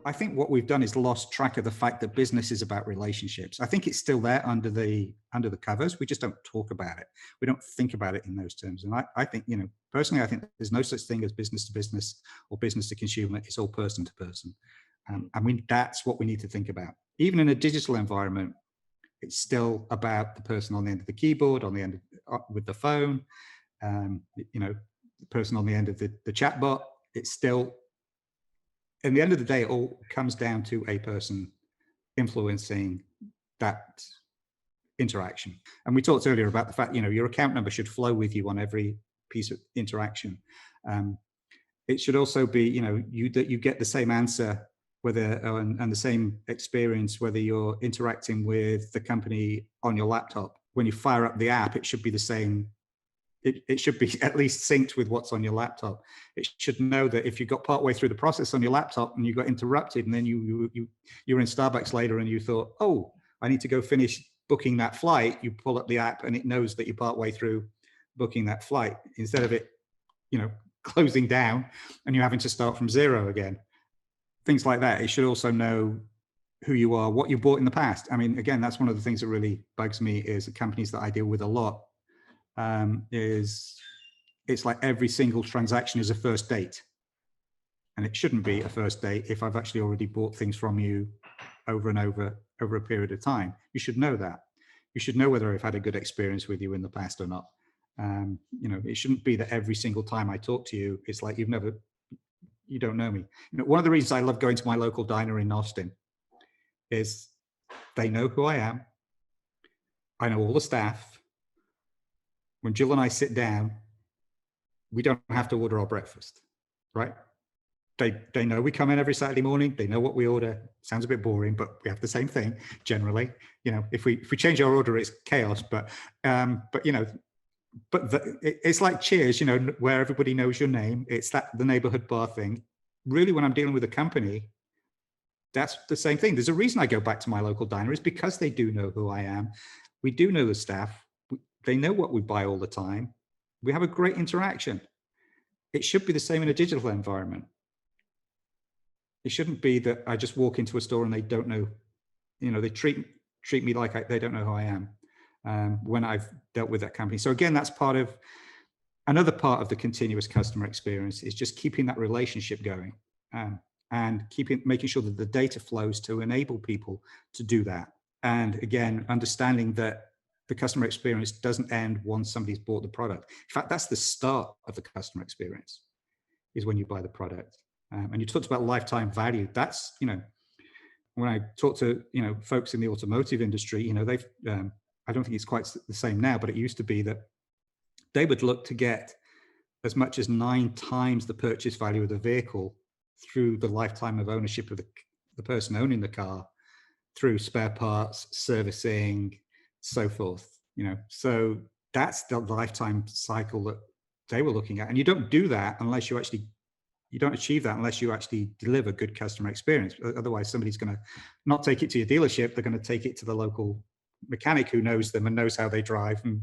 I think what we've done is lost track of the fact that business is about relationships. I think it's still there under the covers. We just don't talk about it. We don't think about it in those terms. And I think, personally, I think there's no such thing as business to business or business to consumer. It's all person to person. That's what we need to think about. Even in a digital environment, it's still about the person on the end of the keyboard, on the end of, with the phone, the person on the end of the chat bot. It's still, in the end of the day, it all comes down to a person influencing that interaction. And we talked earlier about the fact, your account number should flow with you on every piece of interaction. It should also be, that you get the same answer and the same experience, whether you're interacting with the company on your laptop. When you fire up the app, it should be the same. It should be at least synced with what's on your laptop. It should know that if you got partway through the process on your laptop and you got interrupted, and then you were in Starbucks later and you thought, oh, I need to go finish booking that flight. You pull up the app and it knows that you're partway through booking that flight, instead of it, closing down and you're having to start from zero again. Things like that. It should also know who you are, what you bought in the past. I mean, again, that's one of the things that really bugs me is the companies that I deal with a lot. It's like every single transaction is a first date, and it shouldn't be a first date if I've actually already bought things from you over and over a period of time. You should know that. You should know whether I've had a good experience with you in the past or not. It shouldn't be that every single time I talk to you, it's like you don't know me. One of the reasons I love going to my local diner in Austin is they know who I am. I know all the staff. When Jill and I sit down, we don't have to order our breakfast, right? They know we come in every Saturday morning. They know what we order. Sounds a bit boring, but we have the same thing generally. If we change our order, it's chaos. It's like Cheers, where everybody knows your name. It's the neighborhood bar thing. Really, when I'm dealing with a company, that's the same thing. There's a reason I go back to my local diner, is because they do know who I am. We do know the staff. They know what we buy all the time. We have a great interaction. It should be the same in a digital environment. It shouldn't be that I just walk into a store and they don't know, they treat me like they don't know who I am. When I've dealt with that company. So again, that's another part of the continuous customer experience, is just keeping that relationship going, and making sure that the data flows to enable people to do that. And again, understanding that the customer experience doesn't end once somebody's bought the product. In fact, that's the start of the customer experience, is when you buy the product. And you talked about lifetime value. That's, when I talk to, folks in the automotive industry, they've, I don't think it's quite the same now, but it used to be that they would look to get as much as 9 times the purchase value of the vehicle through the lifetime of ownership of the person owning the car, through spare parts, servicing, so forth. So that's the lifetime cycle that they were looking at. And you don't do that unless you don't achieve that unless you actually deliver good customer experience. Otherwise, somebody's going to not take it to your dealership. They're going to take it to the local mechanic who knows them and knows how they drive, and